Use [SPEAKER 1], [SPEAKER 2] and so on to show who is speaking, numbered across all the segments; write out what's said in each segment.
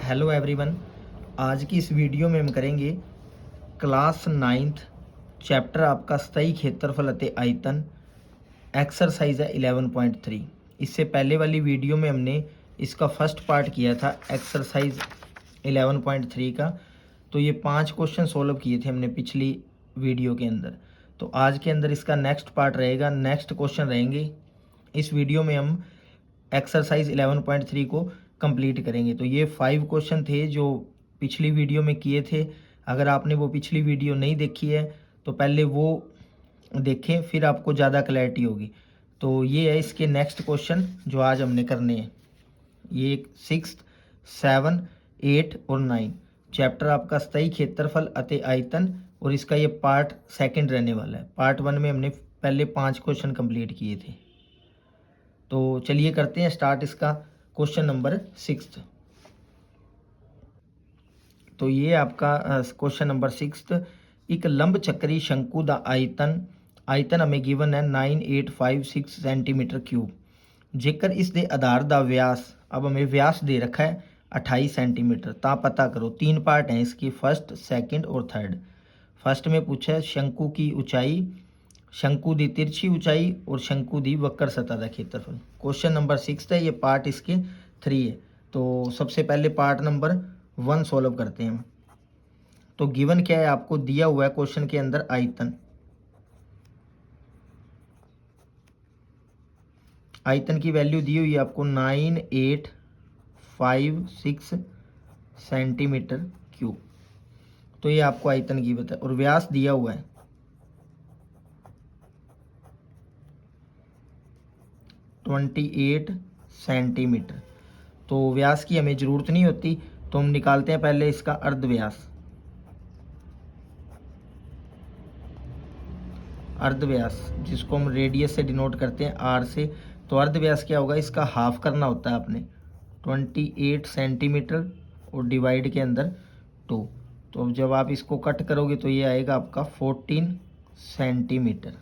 [SPEAKER 1] Hello everyone. आज की इस वीडियो में हम करेंगे क्लास 9th चैप्टर आपका स्थायी क्षेत्रफल अते आयतन। एक्सरसाइज है 11.3। इससे पहले वाली वीडियो में हमने इसका फर्स्ट पार्ट किया था एक्सरसाइज 11.3 का। तो ये 5 क्वेश्चन सॉल्व किए थे हमने पिछली वीडियो के अंदर। तो आज के अंदर इसका नेक्स्ट पार्ट रहेगा, नेक्स्ट क्वेश्चन रहेंगे। इस वीडियो में हम एक्सरसाइज 11.3 को कंप्लीट करेंगे। तो ये 5 क्वेश्चन थे जो पिछली वीडियो में किए थे। अगर आपने वो पिछली वीडियो नहीं देखी है तो पहले वो देखें, फिर आपको ज़्यादा क्लैरिटी होगी। तो ये है इसके नेक्स्ट क्वेश्चन जो आज हमने करने हैं। ये 6, 7, 8 और 9 चैप्टर आपका स्थायी क्षेत्रफल अते आयतन, और इसका ये पार्ट सेकंड रहने वाला है। पार्ट 1 में हमने पहले 5 क्वेश्चन कंप्लीट किए थे। तो चलिए करते हैं स्टार्ट इसका क्वेश्चन नंबर 6। तो ये आपका क्वेश्चन नंबर 6। एक लंब चक्री शंकु दा आयतन हमें गिवन है 9856 सेंटीमीटर क्यूब। जेकर इस दे आधार दा व्यास, अब हमें व्यास दे रखा है 28 सेंटीमीटर, ता पता करो। 3 पार्ट हैं इसकी, फर्स्ट, सेकंड और थर्ड। फर्स्ट में पूछा है शंकु की ऊंचाई, शंकु दी तिरछी ऊंचाई और शंकु दी वक्र सतह का क्षेत्रफल। क्वेश्चन नंबर 6 है, ये पार्ट इसके 3 है। तो सबसे पहले पार्ट नंबर 1 सॉल्व करते हैं हम। तो गिवन क्या है, आपको दिया हुआ है क्वेश्चन के अंदर आयतन। आयतन की वैल्यू दी हुई है आपको 9856 सेंटीमीटर क्यूब। तो ये आपको आयतन की बता, और व्यास दिया हुआ है 28 सेंटीमीटर। तो व्यास की हमें ज़रूरत नहीं होती, तो हम निकालते हैं पहले इसका अर्धव्यास। अर्धव्यास जिसको हम रेडियस से डिनोट करते हैं आर से। तो अर्धव्यास क्या होगा, इसका हाफ करना होता है आपने 28 सेंटीमीटर और डिवाइड के अंदर 2। तो अब जब आप इसको कट करोगे तो ये आएगा आपका 14 सेंटीमीटर।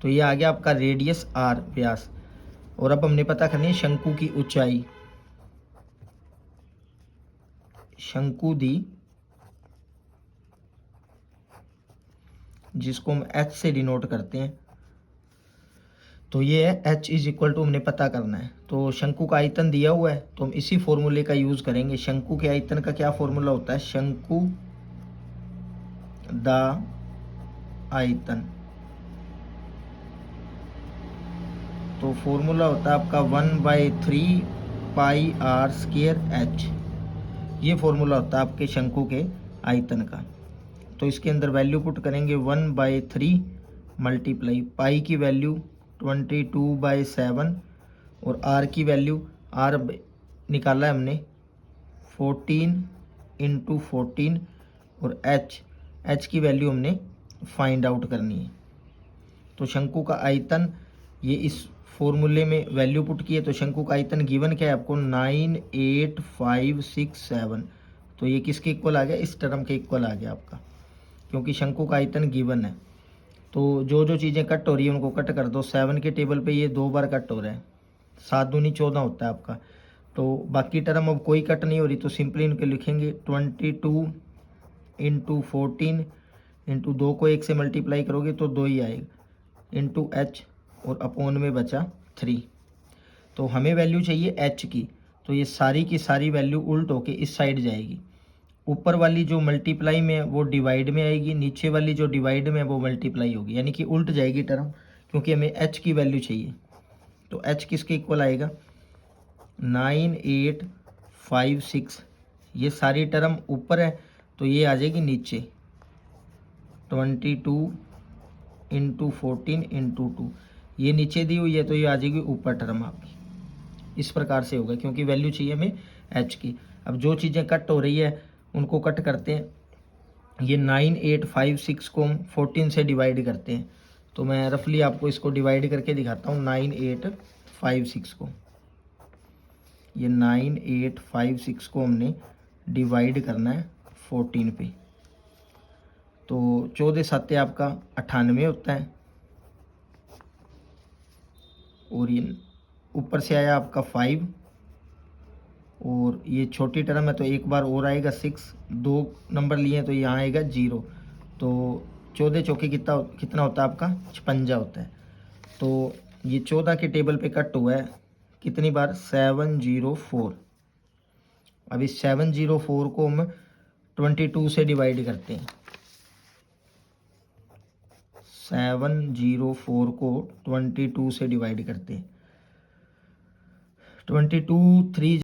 [SPEAKER 1] तो ये आ गया आपका रेडियस आर, व्यास। और अब हमने पता करनी है शंकु की ऊंचाई। शंकु दी, जिसको हम एच से डिनोट करते हैं, तो ये है एच इज इक्वल टू, हमने पता करना है। तो शंकु का आयतन दिया हुआ है तो हम इसी फॉर्मूले का यूज करेंगे। शंकु के आयतन का क्या फॉर्मूला होता है, शंकु दा आयतन। तो फॉर्मूला होता है आपका 1/3 पाई आर स्क्वायर एच। ये फॉर्मूला होता है आपके शंकु के आयतन का। तो इसके अंदर वैल्यू पुट करेंगे 1/3 मल्टीप्लाई पाई की वैल्यू 22/7 और आर की वैल्यू, आर निकाला है हमने 14 × 14 और एच की वैल्यू हमने फाइंड आउट करनी है। तो शंकु का आयतन, ये इस फॉर्मूले में वैल्यू पुट की है। तो शंकु का आयतन गिवन क्या है आपको 98567। तो ये किसके इक्वल आ गया, इस टर्म के इक्वल आ गया आपका, क्योंकि शंकु का आयतन गिवन है। तो जो जो चीज़ें कट हो रही है उनको कट कर दो। 7 के टेबल पे ये 2 बार कट हो रहा है, 7 दूनी 14 होता है आपका। तो बाकी टर्म अब कोई कट नहीं हो रही, तो सिंपली इनके लिखेंगे 22 × 14 इंटू 2 को 1 से मल्टीप्लाई करोगे तो 2 ही आएगा, इंटू एच, और अपॉन में बचा 3। तो हमें वैल्यू चाहिए एच की, तो ये सारी की सारी वैल्यू उल्ट होके इस साइड जाएगी। ऊपर वाली जो मल्टीप्लाई में है वो डिवाइड में आएगी, नीचे वाली जो डिवाइड में है वो मल्टीप्लाई होगी, यानी कि उल्ट जाएगी टर्म, क्योंकि हमें एच की वैल्यू चाहिए। तो एच किसके इक्वल आएगा 9856। ये सारी टर्म ऊपर है तो ये आ जाएगी नीचे 22 × 14 × 2। ये नीचे दी हुई है तो ये आ जाएगी ऊपर टर्म आपकी। इस प्रकार से होगा, क्योंकि वैल्यू चाहिए हमें एच की। अब जो चीज़ें कट हो रही है उनको कट करते हैं। ये 9856 को हम 14 से डिवाइड करते हैं। तो मैं रफली आपको इसको डिवाइड करके दिखाता हूँ 9856 को। ये 9856 को हमने डिवाइड करना है 14 पे। तो 14 7 आपका 98 होता है, और ये ऊपर से आया आपका 5, और ये छोटी टर्म है तो एक बार और आएगा 6, 2 नंबर लिए हैं तो यहाँ आएगा 0। तो 14 चौके कितना होता है आपका 56 होता है। तो ये 14 के टेबल पे कट हुआ है कितनी बार 704। अब इस 704 को हम 22 से डिवाइड करते हैं। 704 को 22 से डिवाइड करते हैं। 22 3,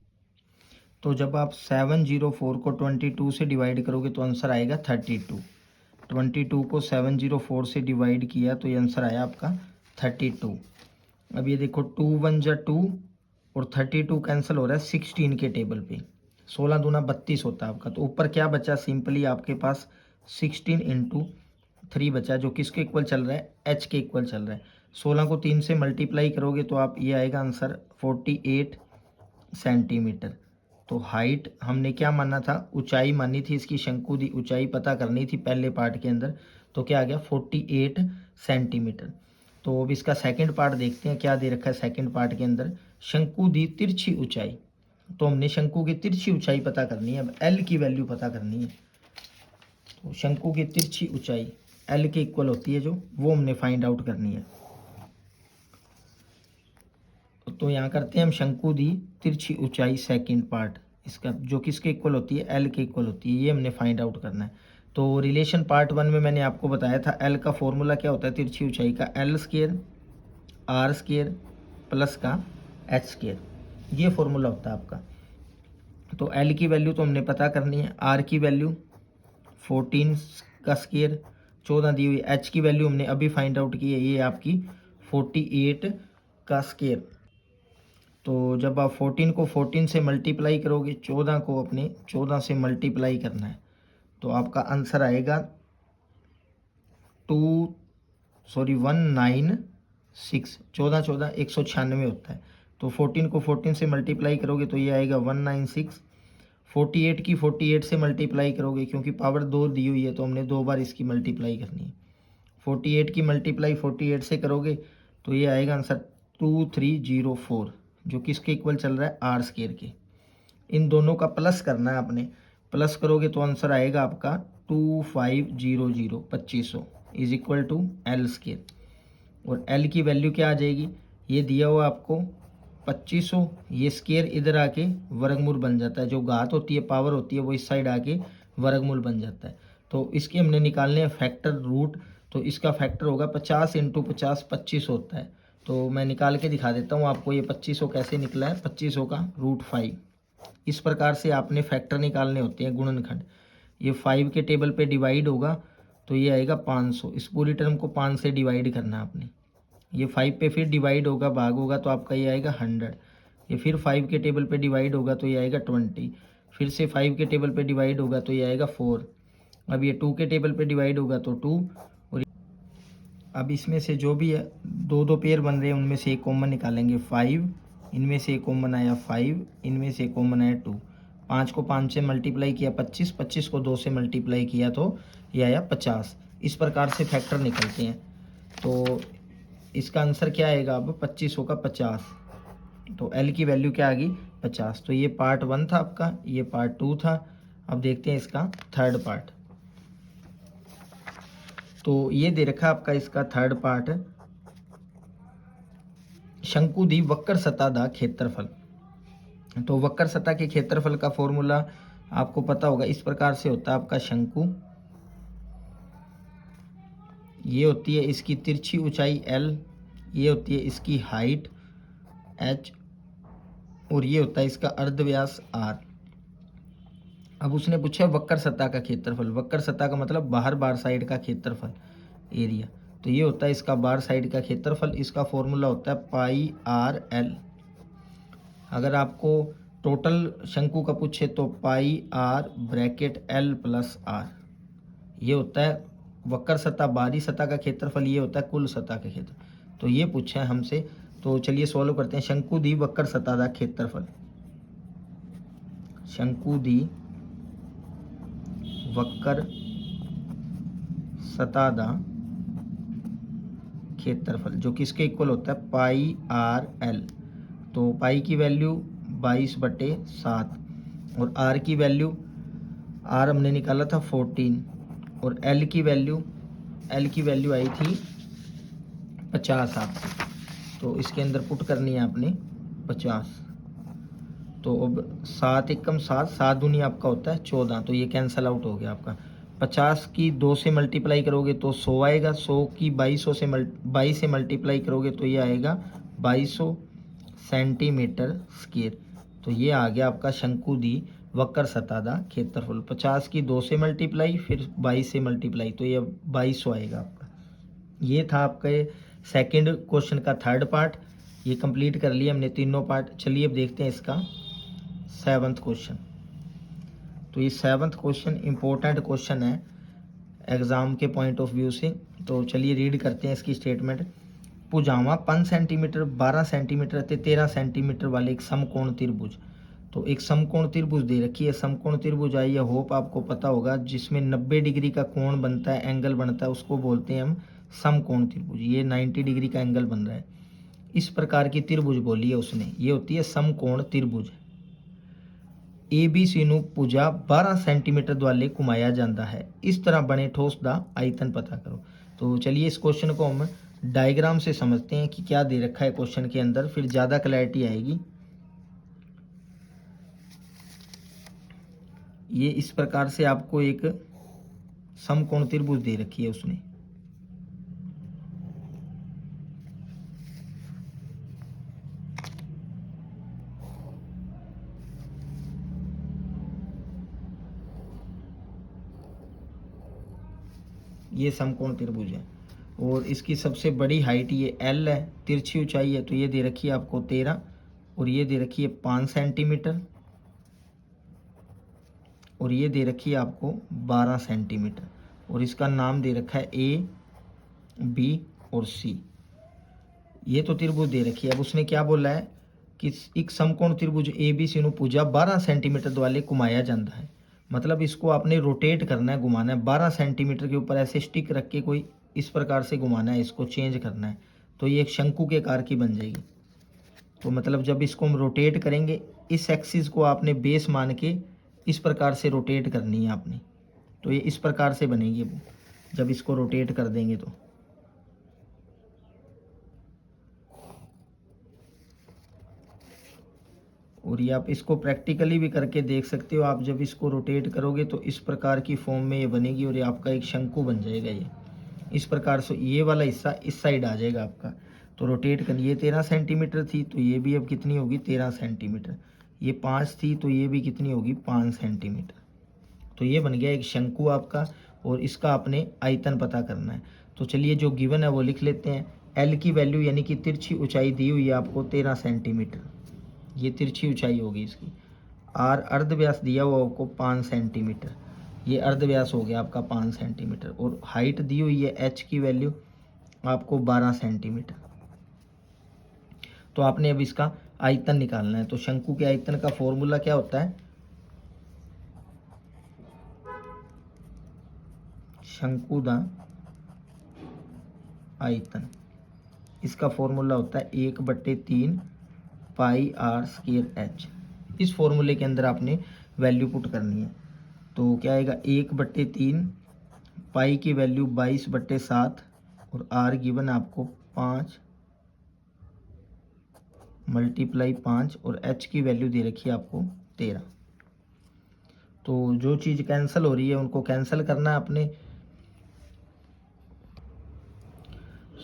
[SPEAKER 1] तो जब आप 704 को 22 से डिवाइड करोगे तो आंसर आएगा 32। 22 को 704 से डिवाइड किया तो ये आंसर आया आपका 32। अब ये देखो 2 1 जा 2 और 32 कैंसिल हो रहा है 16 के टेबल पे। 16 दूना 32 होता है आपका। तो ऊपर क्या बचा, सिंपली आपके पास 16 इंटू 3 बचा, जो किसके इक्वल चल रहा है, एच के इक्वल चल रहा है। 16 को 3 से मल्टीप्लाई करोगे तो आप ये आएगा आंसर 48 सेंटीमीटर। तो हाइट हमने क्या माना था, ऊंचाई मानी थी, इसकी शंकु दी ऊंचाई पता करनी थी पहले पार्ट के अंदर, तो क्या आ गया 48 सेंटीमीटर। तो अब इसका सेकंड पार्ट देखते हैं क्या दे रखा है सेकंड पार्ट के अंदर। शंकु दी तिरछी ऊंचाई, तो हमने शंकु की तिरछी ऊंचाई पता करनी है। अब एल की वैल्यू पता करनी है। तो शंकु की तिरछी ऊंचाई एल के इक्वल होती है जो, वो हमने फाइंड आउट करनी है। तो यहाँ करते हैं हम शंकु दी तिरछी ऊंचाई सेकंड पार्ट, इसका जो किसके इक्वल होती है, एल के इक्वल होती है, ये हमने फाइंड आउट करना है। तो रिलेशन पार्ट 1 में मैंने आपको बताया था एल का फॉर्मूला क्या होता है तिरछी ऊंचाई का, L square R square plus का एच स्क्वायर, ये फॉर्मूला होता है आपका। तो एल की वैल्यू तो हमने पता करनी है, आर की वैल्यू 14 का स्क्वायर 14 दी हुई, एच की वैल्यू हमने अभी फाइंड आउट की है, ये आपकी 48 का स्क्वायर। तो जब आप 14 को 14 से मल्टीप्लाई करोगे, 14 को अपने 14 से मल्टीप्लाई करना है, तो आपका आंसर आएगा 196। 14 14 196 होता है। तो 14 को 14 से मल्टीप्लाई करोगे तो ये आएगा 196। 48 की 48 से मल्टीप्लाई करोगे, क्योंकि पावर 2 दी हुई है तो हमने 2 बार इसकी मल्टीप्लाई करनी है। 48 की मल्टीप्लाई 48 से करोगे तो ये आएगा आंसर 2304, जो किसके इक्वल चल रहा है, आर स्क्वायर के। इन दोनों का प्लस करना है आपने, प्लस करोगे तो आंसर आएगा आपका 2500 2500 is equal to L square. और एल की वैल्यू क्या आ जाएगी, ये दिया हुआ आपको 2500, ये स्क्वायर इधर आके वर्गमूल बन जाता है, जो घात होती है पावर होती है वो इस साइड आके वर्गमूल बन जाता है। तो इसके हमने निकालने हैं फैक्टर रूट, तो इसका फैक्टर होगा 50 इंटू 50 25 होता है। तो मैं निकाल के दिखा देता हूँ आपको ये 2500 कैसे निकला है। 2500 का रूट 5, इस प्रकार से आपने फैक्टर निकालने होते हैं गुणनखंड। ये 5 के टेबल पे डिवाइड होगा तो ये आएगा 500, इस पूरी टर्म को 5 से डिवाइड करना आपने। ये 5 पे फिर डिवाइड होगा, भाग होगा तो आपका ये आएगा 100। ये फिर 5 के टेबल पे डिवाइड होगा तो ये आएगा 20, फिर से 5 के टेबल पे डिवाइड होगा तो ये आएगा 4। अब ये 2 के टेबल पे डिवाइड होगा तो 2। और अब इसमें से जो भी है 2 पेयर बन रहे हैं उनमें से एक कॉमन निकालेंगे 5, इनमें से एक कॉमन आया 5, इनमें से एक कॉमन आया 2। 5 को 5 से मल्टीप्लाई किया 25, 25 को 2 से मल्टीप्लाई किया तो ये आया 50। इस प्रकार से फैक्टर निकलते हैं। तो इसका आंसर क्या आएगा अब 2500 का 50, तो एल की वैल्यू क्या आ गई 50। तो ये पार्ट 1 था आपका, ये पार्ट 2 था। अब देखते हैं इसका थर्ड पार्ट। तो ये दे रखा आपका इसका थर्ड पार्ट, शंकु दी वक्र सतह दा क्षेत्रफल। तो वक्र सतह के क्षेत्रफल का फॉर्मूला आपको पता होगा, इस प्रकार से होता है आपका शंकु, ये होती है इसकी तिरछी ऊंचाई l, ये होती है इसकी हाइट h, और ये होता है इसका अर्धव्यास r। अब उसने पूछा वक्र सतह का क्षेत्रफल, वक्र सतह का मतलब बाहर बार साइड का क्षेत्रफल एरिया, तो ये होता है इसका बार साइड का क्षेत्रफल। इसका फॉर्मूला होता है पाई आर एल। अगर आपको टोटल शंकु का पूछे तो pi r bracket l plus r, ये होता है वक्र सतह बाहरी सतह का क्षेत्रफल, ये होता है कुल सतह का क्षेत्र। तो ये पूछा है हमसे, तो चलिए सॉल्व करते हैं। शंकु दी वक्र सतह का क्षेत्रफल, शंकु दी वक्र सतह का क्षेत्रफल जो किसके इक्वल होता है पाई आर एल। तो पाई की वैल्यू 22/7 और आर की वैल्यू, आर हमने निकाला था 14 और एल की वैल्यू आई थी 50 आपकी। तो इसके अंदर पुट करनी है आपने 50। तो अब 7 एकम 7, 7 दूनी आपका होता है 14, तो ये कैंसल आउट हो गया आपका। 50 की 2 से मल्टीप्लाई करोगे तो 100 आएगा, 100 की 22 से मल्टीप्लाई करोगे तो ये आएगा 2200 सेंटीमीटर स्क्वायर। तो ये आ गया आपका शंकुदी वक्र सतह दा क्षेत्रफल। 50 की 2 से मल्टीप्लाई फिर 22 से मल्टीप्लाई, तो ये 2200 आएगा आपका। ये था आपका सेकंड क्वेश्चन का थर्ड पार्ट, ये कंप्लीट कर लिया हमने तीनों पार्ट। चलिए अब देखते हैं इसका 7th क्वेश्चन। तो ये 7th क्वेश्चन इंपॉर्टेंट क्वेश्चन है एग्जाम के पॉइंट ऑफ व्यू से। तो चलिए रीड करते हैं इसकी स्टेटमेंट। भुजावां 5 सेंटीमीटर, 12 सेंटीमीटर ते 13 सेंटीमीटर वाले एक समकोण त्रिभुज। तो एक समकोण त्रिभुज दे रखी है। समकोण त्रिभुज आई होप आपको पता होगा, जिसमें 90 डिग्री का कोण बनता है, एंगल बनता है, उसको बोलते हैं हम समकोण त्रिभुज। ये 90 डिग्री का एंगल बन रहा है। इस प्रकार की त्रिभुज बोली है उसने, ये होती है समकोण त्रिभुज। ABC ਨੂੰ ਭੁਜਾ 12 सेंटीमीटर द्वाले घुमाया जाता है। इस तरह बने ठोस का आयतन पता करो। तो चलिए इस क्वेश्चन को हम डायग्राम से समझते हैं कि क्या दे रखा है क्वेश्चन के अंदर, फिर ज़्यादा क्लैरिटी आएगी। ये इस प्रकार से आपको एक समकोण त्रिभुज दे रखी है उसने। ये समकोण त्रिभुज है और इसकी सबसे बड़ी हाइट ये L है, तिरछी ऊंचाई है तो ये दे रखी है आपको 13 और ये दे रखी है 5 सेंटीमीटर और ये दे रखी है आपको 12 सेंटीमीटर और इसका नाम दे रखा है A, B और C। ये तो त्रिभुज दे रखी है। अब उसने क्या बोला है कि एक समकोण त्रिभुज ABC ਨੂੰ ਭੁਜਾ 12 सेंटीमीटर द्वाले घुमाया जाता है। मतलब इसको आपने रोटेट करना है, घुमाना है 12 सेंटीमीटर के ऊपर ऐसे स्टिक रख के कोई इस प्रकार से घुमाना है, इसको चेंज करना है तो ये एक शंकु के आकार की बन जाएगी। तो मतलब जब इसको हम रोटेट करेंगे, इस एक्सिस को आपने बेस मान के इस प्रकार से रोटेट करनी है आपने, तो ये इस प्रकार से बनेगी वो जब इसको रोटेट कर देंगे तो। और ये आप इसको प्रैक्टिकली भी करके देख सकते हो। आप जब इसको रोटेट करोगे तो इस प्रकार की फॉर्म में ये बनेगी और ये आपका एक शंकु बन जाएगा। ये इस प्रकार से ये वाला हिस्सा इस साइड आ जाएगा आपका। तो रोटेट कर, ये 13 सेंटीमीटर थी तो ये भी अब कितनी होगी 13 सेंटीमीटर। ये 5 थी तो ये भी कितनी होगी 5 सेंटीमीटर। तो ये बन गया एक शंकु आपका और इसका आपने आयतन पता करना है। तो चलिए जो गिवन है वो लिख लेते हैं। एल की वैल्यू यानी कि तिरछी ऊंचाई दी हुई है आपको 13 सेंटीमीटर, ये तिरछी ऊंचाई होगी इसकी। आर अर्धव्यास दिया हुआ आपको 5 सेंटीमीटर, ये अर्धव्यास हो गया आपका 5 सेंटीमीटर और हाइट दी हुई है एच की वैल्यू आपको 12 सेंटीमीटर। तो आपने अब इसका आयतन निकालना है। तो शंकु के आयतन का फॉर्मूला क्या होता है, शंकु दा आयतन, इसका फॉर्मूला होता है 1/3 पाई आर स्क्वायर एच। इस फॉर्मूले के अंदर आपने वैल्यू पुट करनी है। तो क्या आएगा 1/3 पाई की वैल्यू 22/7 और आर गिवन आपको 5 मल्टीप्लाई 5 और एच की वैल्यू दे रखी है आपको 13। तो जो चीज़ कैंसिल हो रही है उनको कैंसिल करना है आपने।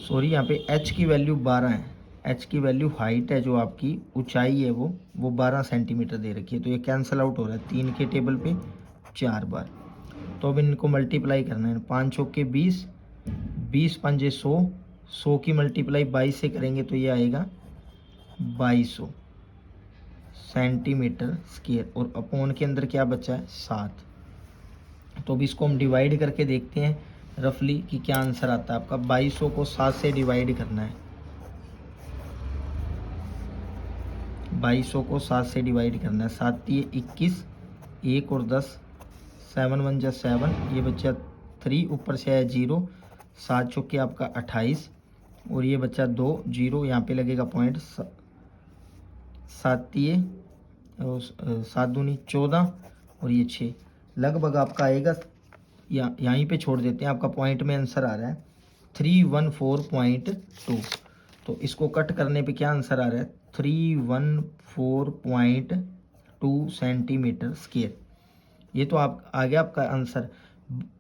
[SPEAKER 1] सॉरी, यहाँ पे एच की वैल्यू 12 है। एच की वैल्यू हाइट है जो आपकी ऊंचाई है वो 12 सेंटीमीटर दे रखी है। तो ये कैंसिल आउट हो रहा है 3 के टेबल पे 4 बार। तो अब इनको मल्टीप्लाई करना है। 5 चौके 20, 20 पंजे 100, 100 की मल्टीप्लाई 22 से करेंगे तो ये आएगा 2200 सेंटीमीटर स्क्वायर और अपॉन के अंदर क्या बचा है 7। तो अब इसको हम डिवाइड करके देखते हैं रफली कि क्या आंसर आता है आपका। 2200 को 7 से डिवाइड करना है। 2200 को 7 से डिवाइड करना है। 7 3 21, 1 और 10, 7 1 जा 7, ये बच्चा 3, ऊपर से आया 0, 7 चौके आपका 28 और ये बच्चा 2 0, यहाँ पे लगेगा पॉइंट। 7 3 7 दूनी 14 और ये 6, लगभग आपका आएगा, यहीं पे छोड़ देते हैं, आपका पॉइंट में आंसर आ रहा है 314.2। तो इसको कट करने पे क्या आंसर आ रहा है 314.2 सेंटीमीटर स्क्वायर। ये तो आप आ गया आपका आंसर।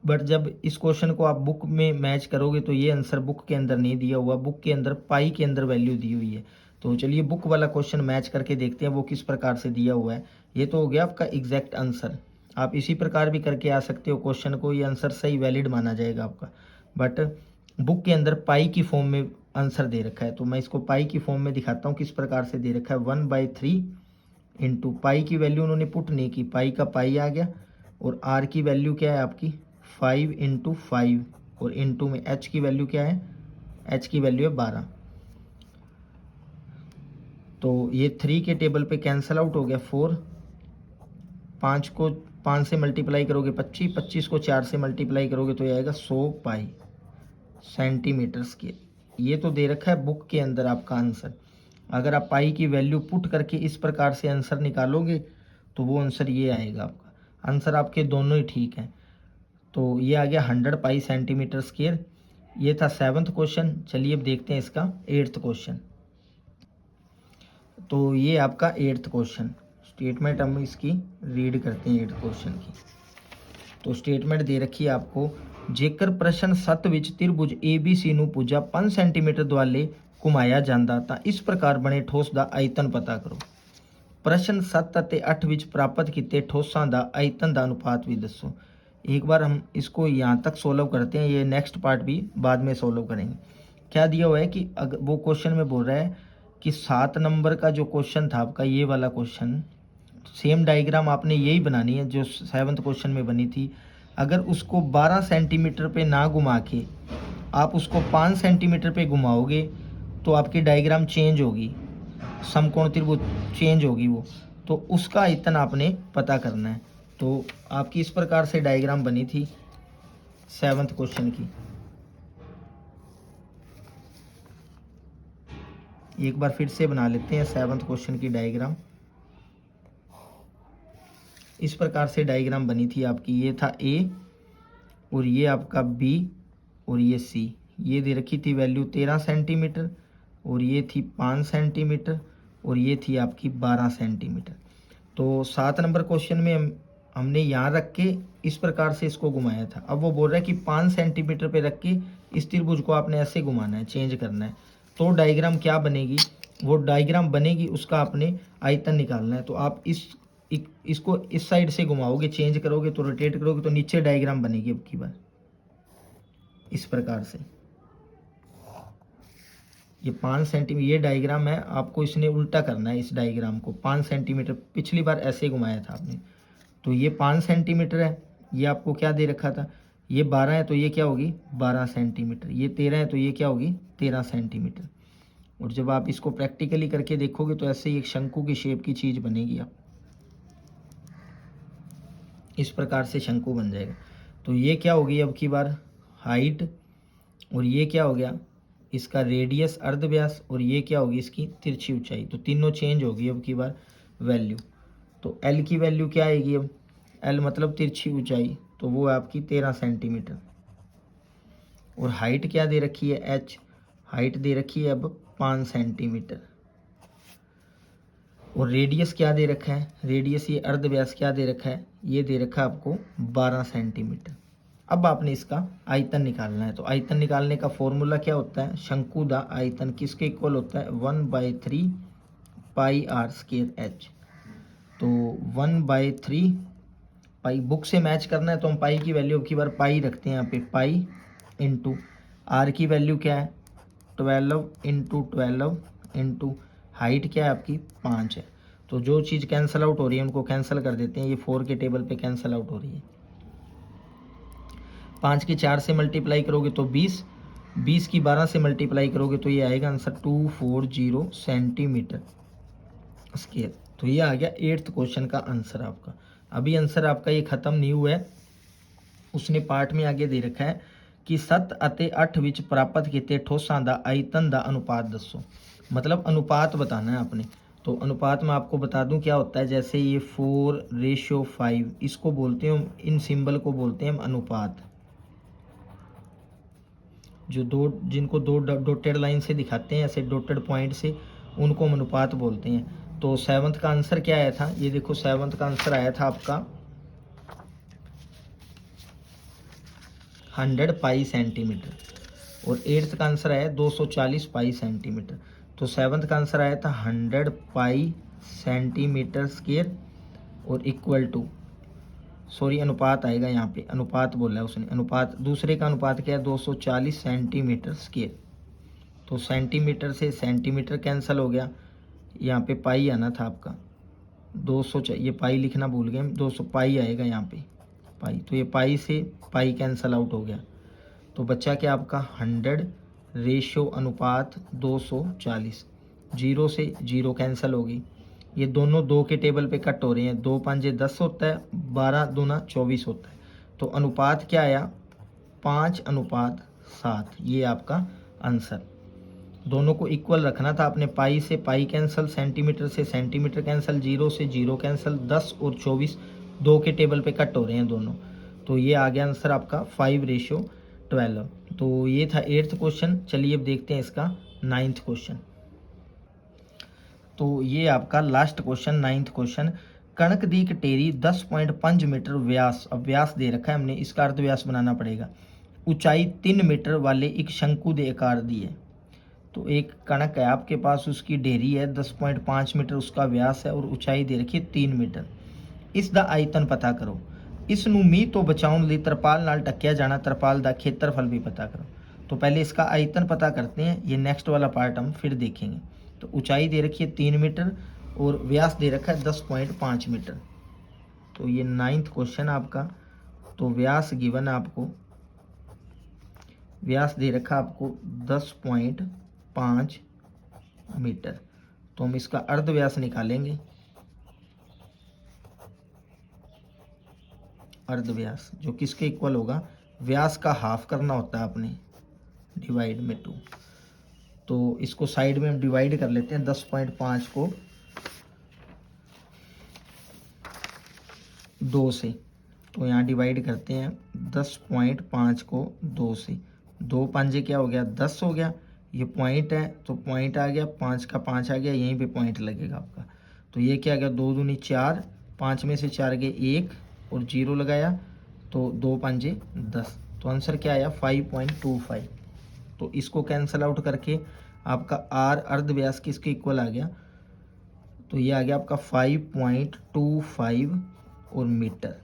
[SPEAKER 1] बट जब इस क्वेश्चन को आप बुक में मैच करोगे तो ये आंसर बुक के अंदर नहीं दिया हुआ, बुक के अंदर पाई के अंदर वैल्यू दी हुई है। तो चलिए बुक वाला क्वेश्चन मैच करके देखते हैं वो किस प्रकार से दिया हुआ है। ये तो हो गया आपका एग्जैक्ट आंसर। आप इसी प्रकार भी करके आ सकते हो क्वेश्चन को, ये आंसर सही वैलिड माना जाएगा आपका। बट बुक के अंदर पाई की फॉर्म में आंसर दे रखा है, तो मैं इसको पाई की फॉर्म में दिखाता हूँ किस प्रकार से दे रखा है। 1/3 इंटू पाई की वैल्यू उन्होंने पुट नहीं की, पाई का पाई आ गया, और आर की वैल्यू क्या है आपकी 5 इंटू 5, और इंटू में एच की वैल्यू क्या है, एच की वैल्यू है 12। तो ये 3 के टेबल पे कैंसल आउट हो गया 4, 5 को 5 से मल्टीप्लाई करोगे 25, 25 को 4 से मल्टीप्लाई करोगे तो ये आएगा 100 पाई सेंटीमीटर स्क्वायर। ये तो दे रखा है बुक के अंदर आपका आंसर। अगर आप पाई की वैल्यू पुट करके इस प्रकार से आंसर निकालोगे तो वो आंसर ये आएगा आपका। आंसर आपके दोनों ही ठीक हैं। तो ये आ गया 100 पाई सेंटीमीटर स्क्वायर। ये था 7th क्वेश्चन। चलिए अब देखते हैं इसका 8th क्वेश्चन। तो ये आपका 8th क्वेश्चन, स्टेटमेंट हम इसकी रीड करते हैं 8th क्वेश्चन की। तो स्टेटमेंट दे रखी है आपको, ਜੇਕਰ ਪ੍ਰਸ਼ਨ 7 ਵਿੱਚ त्रिभुज ABC ਨੂੰ ਭੁਜਾ 5 ਸੈਂਟੀਮੀਟਰ ਦੁਆਲੇ ਘੁਮਾਇਆ ਜਾਂਦਾ ਤਾਂ ਇਸ ਪ੍ਰਕਾਰ ਬਣੇ ਠੋਸ ਦਾ ਆਇਤਨ ਪਤਾ ਕਰੋ। प्रश्न 7 ਅਤੇ 8 ਵਿੱਚ ਪ੍ਰਾਪਤ ਕੀਤੇ ਠੋਸਾਂ ਦਾ ਆਇਤਨ ਦਾ अनुपात भी दसो। एक बार हम इसको यहाँ तक सोल्व करते हैं, ये नेक्स्ट पार्ट भी बाद में सोल्व करेंगे। क्या दिया हुआ है कि अगर वो क्वेश्चन में बोल रहा है कि 7 नंबर का जो क्वेश्चन था आपका, ये वाला क्वेश्चन, सेम डायग्राम आपने यही बनानी है जो 7th क्वेश्चन में बनी थी। अगर उसको 12 सेंटीमीटर पे ना घुमा के आप उसको 5 सेंटीमीटर पे घुमाओगे तो आपकी डायग्राम चेंज होगी, समकोण त्रिभुज चेंज होगी वो, तो उसका आयतन आपने पता करना है। तो आपकी इस प्रकार से डायग्राम बनी थी 7th क्वेश्चन की। एक बार फिर से बना लेते हैं 7th क्वेश्चन की डायग्राम। इस प्रकार से डायग्राम बनी थी आपकी। ये था ए और ये आपका बी और ये सी। ये दे रखी थी वैल्यू 13 सेंटीमीटर और ये थी 5 सेंटीमीटर और ये थी आपकी 12 सेंटीमीटर। तो 7 नंबर क्वेश्चन में हमने यहाँ रख के इस प्रकार से इसको घुमाया था। अब वो बोल रहा है कि 5 सेंटीमीटर पे रख के इस त्रिभुज को आपने ऐसे घुमाना है, चेंज करना है। तो डायग्राम क्या बनेगी, वो डायग्राम बनेगी, उसका आपने आयतन निकालना है। तो आप इसको इस साइड से घुमाओगे, चेंज करोगे तो रोटेट करोगे तो नीचे डायग्राम बनेगी अब की बार इस प्रकार से। ये 5 सेंटीमीटर ये डायग्राम है, आपको इसने उल्टा करना है इस डायग्राम को। 5 सेंटीमीटर पिछली बार ऐसे घुमाया था आपने, तो ये 5 सेंटीमीटर है। ये आपको क्या दे रखा था, ये 12 है तो ये क्या होगी 12 सेंटीमीटर, ये 13 है तो ये क्या होगी 13 सेंटीमीटर। और जब आप इसको प्रैक्टिकली करके देखोगे तो ऐसे ही एक शंकु की शेप की चीज़ बनेगी, आप इस प्रकार से शंकु बन जाएगा। तो ये क्या होगी अब की बार हाइट, और ये क्या हो गया इसका रेडियस अर्धव्यास, और ये क्या होगी इसकी तिरछी ऊंचाई। तो तीनों चेंज होगी अब की बार वैल्यू। तो एल की वैल्यू क्या आएगी अब, एल मतलब तिरछी ऊंचाई, तो वो आपकी 13 सेंटीमीटर। और हाइट क्या दे रखी है एच, हाइट दे रखी है अब 5 सेंटीमीटर। और रेडियस क्या दे रखा है, रेडियस ये अर्धव्यास क्या दे रखा है, ये दे रखा है आपको 12 सेंटीमीटर। अब आपने इसका आयतन निकालना है। तो आयतन निकालने का फॉर्मूला क्या होता है, शंकु दा आयतन किसके इक्वल होता है 1/3 पाई आर स्क्वायर एच। तो 1/3 पाई बुक से मैच करना है तो हम पाई की वैल्यू की बार पाई रखते हैं यहाँ पे, पाई इंटू आर की वैल्यू क्या है 12 इंटू 12 इंटू हाइट क्या है आपकी 5 है। तो जो चीज़ कैंसिल आउट हो रही है उनको कैंसिल कर देते हैं, ये 4 के टेबल पे कैंसिल आउट हो रही है। 5 की 4 से मल्टीप्लाई करोगे तो 20, 20 की 12 से मल्टीप्लाई करोगे तो ये आएगा आंसर 240 सेंटीमीटर स्क्वायर। तो ये आ गया 8th क्वेश्चन का आंसर आपका। अभी आंसर आपका ये ख़त्म नहीं हुआ है, उसने पार्ट में आगे दे रखा है कि 7 ਅਤੇ 8 ਵਿੱਚ ਪ੍ਰਾਪਤ ਕੀਤੇ ਠੋਸਾਂ ਦਾ ਆਇਤਨ ਦਾ अनुपात दसो। मतलब अनुपात बताना है आपने। तो अनुपात में आपको बता दूं क्या होता है, जैसे ये 4:5, इसको बोलते हैं हम, इन सिंबल को बोलते हैं हम अनुपात। जो दो, जिनको दो डॉटेड लाइन से दिखाते हैं ऐसे डॉटेड पॉइंट से, उनको हम अनुपात बोलते हैं। तो 7th का आंसर क्या आया था, ये देखो 7th का आंसर आया था आपका 100 पाई सेंटीमीटर और 8th का आंसर आया 240 पाई सेंटीमीटर। तो 7th का आंसर आया था 100 पाई सेंटीमीटर स्क्वायर और इक्वल टू, सॉरी अनुपात आएगा यहाँ पे, अनुपात बोला है उसने, अनुपात दूसरे का अनुपात क्या है 240 सेंटीमीटर स्क्वायर। तो सेंटीमीटर से सेंटीमीटर कैंसिल हो गया, यहाँ पे पाई आना था आपका 200, ये पाई लिखना भूल गए हम, 200 पाई आएगा यहाँ पे पाई, तो ये पाई से पाई कैंसिल आउट हो गया। तो बच्चा क्या आपका 100 रेशो अनुपात 240, 0 से 0 कैंसिल होगी, ये दोनों 2 के टेबल पे कट हो रहे हैं, 2 5 10 होता है, 12 दूना 24 होता है। तो अनुपात क्या आया 5:7, ये आपका आंसर। दोनों को इक्वल रखना था आपने, पाई से पाई कैंसिल, सेंटीमीटर से सेंटीमीटर कैंसिल, 0 से 0 कैंसिल, 10 और 24 2 के टेबल पे कट हो रहे हैं दोनों। तो ये आ गया आंसर आपका 5:12। तो ये था 8th क्वेश्चन। चलिए अब देखते हैं इसका 9th क्वेश्चन। तो ये आपका लास्ट क्वेश्चन 9th क्वेश्चन। कणक दी कटेरी 10.5 मीटर व्यास, अब व्यास दे रखा है हमने, इसका अर्ध व्यास बनाना पड़ेगा, ऊंचाई 3 मीटर वाले एक शंकु दे आकार दी है। तो एक कणक है आपके पास, उसकी ढेरी है 10.5 मीटर, उसका व्यास है और ऊंचाई दे रखी है 3 मीटर। इस दा आयतन पता करो। इस नू मीह तो बचाउण लई तरपाल नाल ढकिया जाना, तरपाल दा क्षेत्रफल भी पता करो। तो पहले इसका आयतन पता करते हैं, ये नेक्स्ट वाला पार्ट हम फिर देखेंगे। तो ऊंचाई दे रखी है 3 मीटर और व्यास दे रखा है 10.5 मीटर। तो ये 9th क्वेश्चन आपका। तो व्यास गिवन आपको, व्यास दे रखा आपको 10.5 मीटर। तो हम इसका अर्ध व्यास निकालेंगे, अर्ध व्यास जो किसके इक्वल होगा, व्यास का हाफ करना होता है आपने, डिवाइड में 2। तो इसको साइड में हम डिवाइड कर लेते हैं, 10.5 को 2 से, तो यहाँ डिवाइड करते हैं 10.5 को 2 से, 2 5 क्या हो गया 10 हो गया, ये पॉइंट है तो पॉइंट आ गया, 5 का 5 आ गया, यहीं पे पॉइंट लगेगा आपका। तो ये क्या आ गया 2 दूनी 4, 5 में से 4 गए 1 और 0 लगाया, तो 2 5 10। तो आंसर क्या आया 5.25। तो इसको कैंसल आउट करके आपका आर अर्ध व्यास किसके इक्वल आ गया, तो ये आ गया आपका 5.25 और मीटर।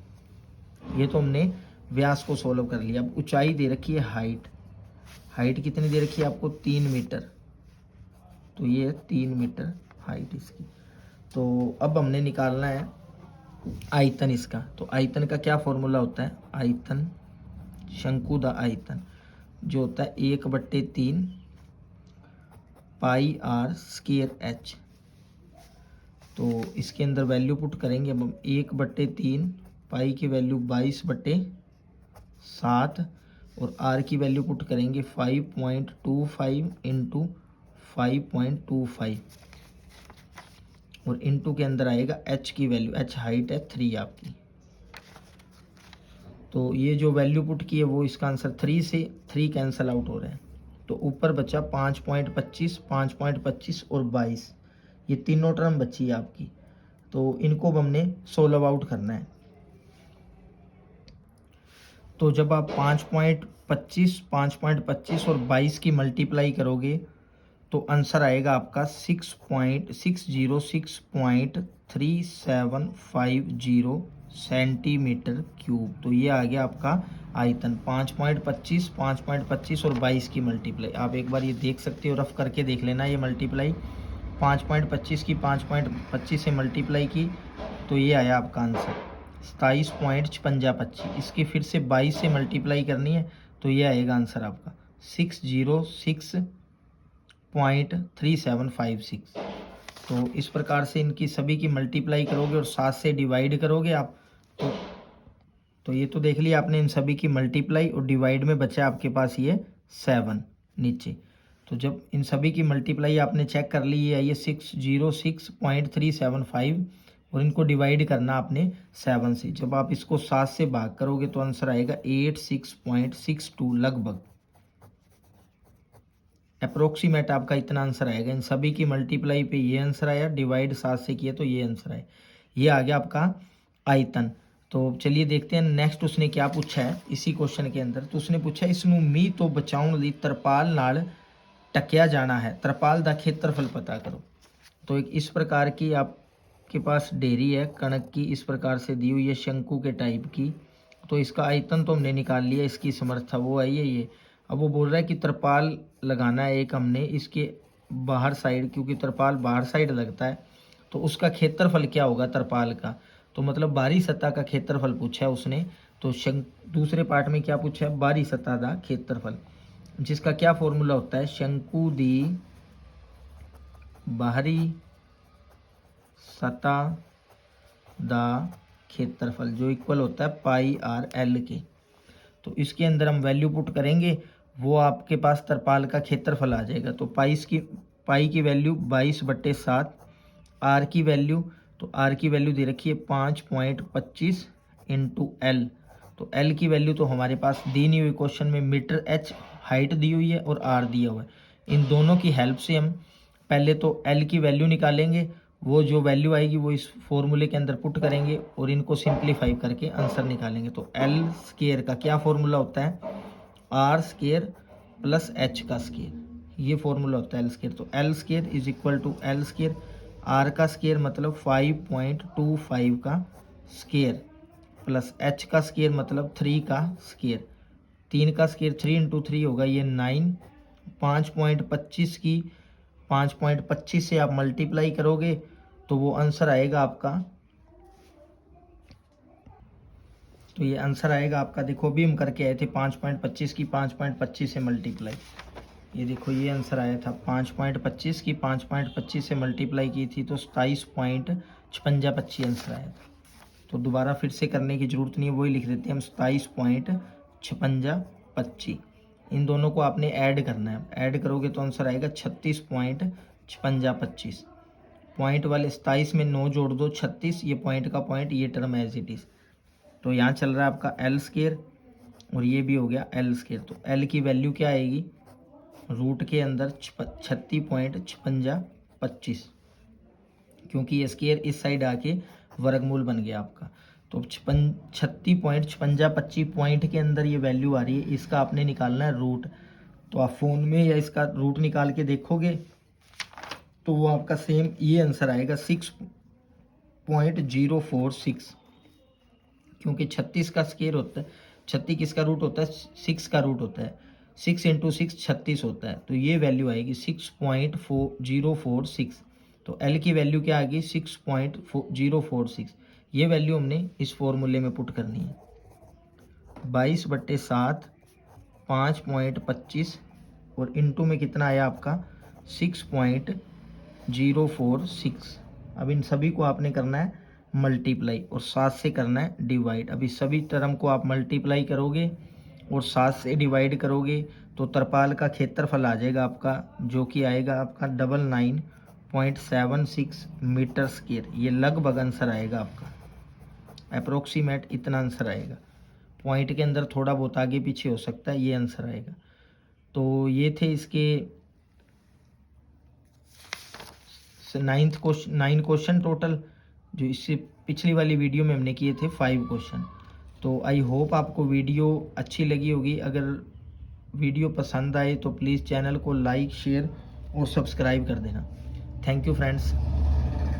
[SPEAKER 1] ये तो हमने व्यास को सोल्व कर लिया। अब ऊंचाई दे रखी है हाइट, हाइट कितनी दे रखी है आपको 3 मीटर, तो ये 3 मीटर हाइट इसकी। तो अब हमने निकालना है आयतन इसका। तो आयतन का क्या फॉर्मूला होता है, आयतन शंकु दा आयतन जो होता है 1/3 पाई आर स्क्वायर एच। तो इसके अंदर वैल्यू पुट करेंगे अब हम, 1/3 पाई की वैल्यू 22/7 और आर की वैल्यू पुट करेंगे 5.25 इंटू 5.25 और इंटू के अंदर आएगा एच की वैल्यू, एच हाइट है 3 आपकी। तो ये जो वैल्यू पुट की है वो इसका आंसर 3 से 3 कैंसल आउट हो रहा है। तो ऊपर बचा 5.25, 5.25 और 22, ये तीनों टर्म बची है आपकी। तो इनको हमने सोल्व आउट करना है। तो जब आप 5.25, 5.25 और 22 की मल्टीप्लाई करोगे तो आंसर आएगा आपका 6.3750 सेंटीमीटर क्यूब। तो ये आ गया आपका आयतन 5.25, 5.25 और 22 की मल्टीप्लाई। आप एक बार ये देख सकते हो, रफ करके देख लेना ये मल्टीप्लाई, 5.25 की 5.25 से मल्टीप्लाई की तो ये आया आपका आंसर 27.55। इसकी फिर से 22 से मल्टीप्लाई करनी है तो ये आएगा आंसर आपका 606.3756। तो इस प्रकार से इनकी सभी की मल्टीप्लाई करोगे और 7 से डिवाइड करोगे आप तो ये तो देख लिया आपने इन सभी की मल्टीप्लाई और डिवाइड में बचा आपके पास ये 7 नीचे। तो जब इन सभी की मल्टीप्लाई आपने चेक कर ली, ये आई है 606.375 और इनको डिवाइड करना आपने 7 से। जब आप इसको 7 से भाग करोगे तो आंसर आएगा 86.62 लगभग, अप्रोक्सीमेट आपका इतना आंसर आएगा। इन सभी की मल्टीप्लाई पे ये आंसर आया, डिवाइड 7 से किया तो ये आंसर आया। ये आ गया आपका आयतन। तो चलिए देखते हैं नेक्स्ट उसने क्या पूछा है इसी क्वेश्चन के अंदर। तो उसने पूछा इसनू मी तो बचाउन ली तरपाल नाल टकिया जाना है, तरपाल दा क्षेत्रफल पता करो। तो एक इस प्रकार की आपके पास डेयरी है कणक की, इस प्रकार से दी हुई है शंकु के टाइप की। तो इसका आयतन तो हमने निकाल लिया, इसकी समर्था वो आई है ये। अब वो बोल रहा है कि तरपाल लगाना है एक हमने इसके बाहर साइड, क्योंकि तरपाल बाहर साइड लगता है, तो उसका क्षेत्रफल क्या होगा तरपाल का। तो मतलब बाहरी सतह का क्षेत्रफल पूछा है उसने। तो दूसरे पार्ट में क्या पूछा है, बाहरी सतह का क्षेत्रफल, जिसका क्या फॉर्मूला होता है, शंकु दी बाहरी सतह दा क्षेत्रफल, जो इक्वल होता है पाई आर एल के। तो इसके अंदर हम वैल्यू पुट करेंगे, वो आपके पास तरपाल का क्षेत्रफल आ जाएगा। तो पाई की वैल्यू 22/7, आर की वैल्यू, तो आर की वैल्यू दे रखी है 5.25 इंटू एल। तो एल की वैल्यू तो हमारे पास दी नहीं हुई क्वेश्चन में, मीटर एच हाइट दी हुई है और आर दिया हुआ है। इन दोनों की हेल्प से हम पहले तो एल की वैल्यू निकालेंगे, वो जो वैल्यू आएगी वो इस फॉर्मूले के अंदर पुट करेंगे और इनको सिंप्लीफाई करके आंसर निकालेंगे। तो एल स्केयर का क्या फॉर्मूला होता है, आर स्केयर प्लस एच का स्केयर, ये फॉर्मूला होता है एल स्केयर। तो L square is equal to L square, R का स्केयर मतलब 5.25 का स्केयर, प्लस एच का स्केयर मतलब 3 का स्केयर। 3 का स्केयर 3 इंटू 3 होगा ये 9। 5.25 की 5.25 से आप मल्टीप्लाई करोगे तो वो आंसर आएगा आपका, तो ये आंसर आएगा आपका, देखो भी हम करके आए थे 5.25 की 5.25 से मल्टीप्लाई, ये देखो ये आंसर आया था 5.25 की 5.25 से मल्टीप्लाई की थी तो 27.56 आंसर आया था। तो दोबारा फिर से करने की ज़रूरत नहीं है, वही लिख देते हैं हम 27.56। इन दोनों को आपने ऐड करना है, ऐड करोगे तो आंसर आएगा 36.56। पॉइंट वाले 27 में 9 जोड़ दो 36, ये पॉइंट का पॉइंट, ये टर्म एज इट इज़। तो यहाँ चल रहा है आपका एल स्केयर और ये भी हो गया एल स्केयर। तो एल की वैल्यू क्या आएगी, रूट के अंदर 36.56, क्योंकि ये स्केयर इस साइड आके वर्गमूल बन गया आपका। तो 36.56 पॉइंट के अंदर ये वैल्यू आ रही है, इसका आपने निकालना है रूट। तो आप फ़ोन में या इसका रूट निकाल के देखोगे तो वो आपका सेम ये आंसर आएगा 6.046, क्योंकि 36 का स्केयर होता है, 36 किसका रूट होता है, 6 का रूट होता है, 6 इंटू 6 36 होता है। तो ये वैल्यू आएगी 6.046। तो एल की वैल्यू क्या आ गई 6.046। ये वैल्यू हमने इस फॉर्मूले में पुट करनी है, 22/7 5.25 और इंटू में कितना आया आपका 6.046। अब इन सभी को आपने करना है मल्टीप्लाई और 7 से करना है डिवाइड। अभी सभी टर्म को आप मल्टीप्लाई करोगे और 7 से डिवाइड करोगे तो तरपाल का क्षेत्रफल आ जाएगा आपका, जो कि आएगा आपका 99.76 मीटर स्क्वायर। ये लगभग आंसर आएगा आपका, अप्रोक्सीमेट इतना आंसर आएगा। पॉइंट के अंदर थोड़ा बहुत आगे पीछे हो सकता है, ये आंसर आएगा। तो ये थे इसके 9 क्वेश्चन टोटल, जो इससे पिछली वाली वीडियो में हमने किए थे 5 क्वेश्चन। तो आई होप आपको वीडियो अच्छी लगी होगी। अगर वीडियो पसंद आए तो प्लीज़ चैनल को लाइक शेयर और सब्सक्राइब कर देना। Thank you friends.